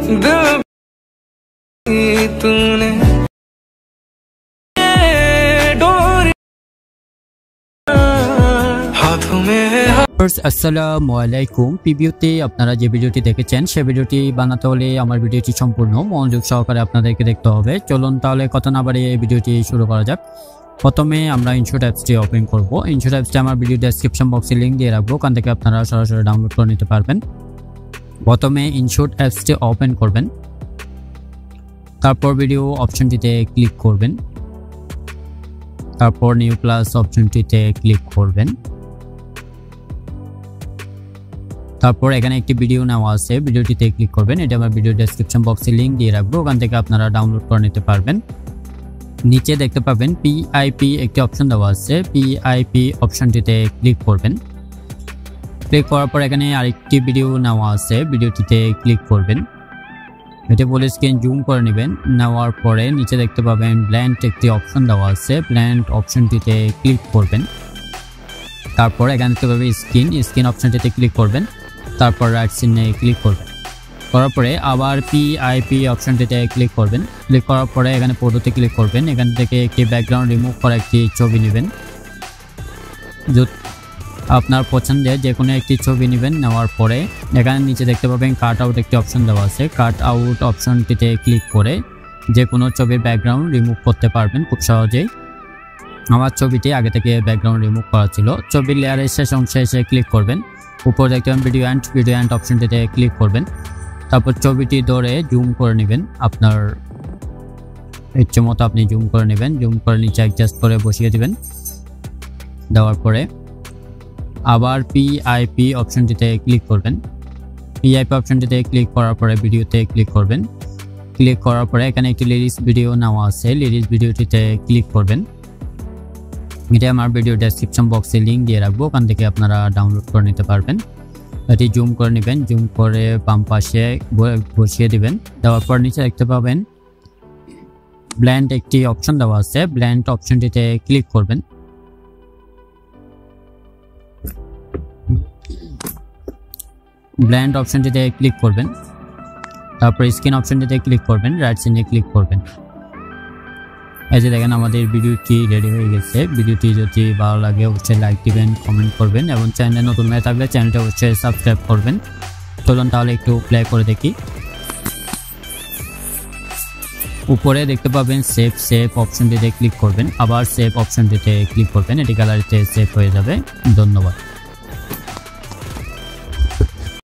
तूने हाथों में আসসালামু আলাইকুম। প্রিভিউতে আপনারা যে ভিডিওটি দেখেছেন সেই ভিডিওটি বানাতে হলে আমার ভিডিওটি সম্পূর্ণ মনোযোগ সহকারে আপনাদেরকে দেখতে হবে। চলুন তাহলে কথা না বাড়িয়ে এই ভিডিওটি শুরু করা যাক। প্রথমে আমরা ইনশট অ্যাপসটি ওপেন করব। ইনশট অ্যাপসটি আমার ভিডিও ডেসক্রিপশন বক্সে লিংক দিয়ে রাখবো, ওখান থেকে আপনারা সরাসরি ডাউনলোড করে নিতে পারবেন। প্রথমে ইনশট অ্যাপসটি ওপেন করবেন, তারপর ভিডিও অপশনটিতে ক্লিক করবেন, তারপর নিউ প্লাস অপশনটিতে ক্লিক করবেন। তারপর এখানে একটি ভিডিও নেওয়া আছে, ভিডিওটিতে ক্লিক করবেন। এটা আমার ভিডিও ডেসক্রিপশন বক্সে লিংক দিয়ে রাখবো, ওখান থেকে আপনারা ডাউনলোড করে নিতে পারবেন। নিচে দেখতে পাবেন পিআইপি একটি অপশন দেওয়া আছে, পিআইপি অপশনটিতে ক্লিক করবেন। ক্লিক করার পর এখানে আরেকটি ভিডিও নেওয়া আছে, ভিডিওটিতে ক্লিক করবেন। এটা বলে স্ক্রিন জুম করে নেবেন। নেওয়ার পরে নিচে দেখতে পাবেন ব্ল্যান্ড একটি অপশন দেওয়া আছে, ব্ল্যান্ড অপশনটিতে ক্লিক করবেন। তারপর এখানে দেখতে পাবেন স্ক্রিন অপশনটিতে ক্লিক করবেন, তারপর রাইট চিহ্নে ক্লিক করবেন। করার পরে আবার পিআইপি অপশনটিতে ক্লিক করবেন। ক্লিক করার পরে এখানে ফটোতে ক্লিক করবেন। এখান থেকে একটি ব্যাকগ্রাউন্ড রিমুভ করা একটি ছবি নেবেন, আপনার পছন্দের যে কোনো একটি ছবি নেবেন। নেওয়ার পরে এখানে নিচে দেখতে পাবেন কাট আউট একটি অপশন দেওয়া আছে, কাট আউট অপশনটিতে ক্লিক করে যে কোনো ছবির ব্যাকগ্রাউন্ড রিমুভ করতে পারবেন খুব সহজেই। আমার ছবিটি আগে থেকে ব্যাকগ্রাউন্ড রিমুভ করা ছিল। ছবির লেয়ারের শেষ অংশে এসে ক্লিক করবেন, উপর দেখতে পাবেন ভিডিও অ্যান্ড অপশনটিতে ক্লিক করবেন। তারপর ছবিটি ধরে জুম করে নেবেন, আপনার ইচ্ছে মতো আপনি জুম করে নেবেন। জুম করে নিচে অ্যাডজাস্ট করে বসিয়ে দিবেন। দেওয়ার পরে আবার পিআইপি অপশনটিতে ক্লিক করবেন। পিআইপি অপশনটিতে ক্লিক করার পরে ভিডিওতে ক্লিক করবেন। ক্লিক করার পরে এখানে একটি লিরিক্স ভিডিও নেওয়া আছে, লিরিক্স ভিডিওটিতে ক্লিক করবেন। এটা আমার ভিডিও ডেসক্রিপশন বক্সে লিংক দিয়ে রাখবো, ওখান থেকে আপনারা ডাউনলোড করে নিতে পারবেন। এটি জুম করে নেবেন, জুম করে বাম পাশে বসিয়ে দিবেন। দেওয়ার পর নিচে দেখতে পাবেন ব্ল্যান্ড একটি অপশন দেওয়া আছে, ব্ল্যান্ড অপশনটিতে ক্লিক করবেন। ব্ল্যান্ড অপশনটিতে ক্লিক করবেন, তারপর স্ক্রিন অপশনটিতে ক্লিক করবেন, রাইট চিহ্নে ক্লিক করবেন। এই যে দেখেন আমাদের ভিডিওটি রেডি হয়ে গেছে। ভিডিওটি যদি ভালো লাগে অবশ্যই লাইক দিবেন, কমেন্ট করবেন এবং চ্যানেলে নতুন হয়ে থাকলে চ্যানেলটা অবশ্যই সাবস্ক্রাইব করবেন। চলুন তাহলে একটু প্লে করে দেখি। উপরে দেখতে পাবেন সেভ অপশনটিতে ক্লিক করবেন, আবার সেভ অপশনটিতে ক্লিক করবেন। এটি গ্যালারিতে সেভ হয়ে যাবে। ধন্যবাদ।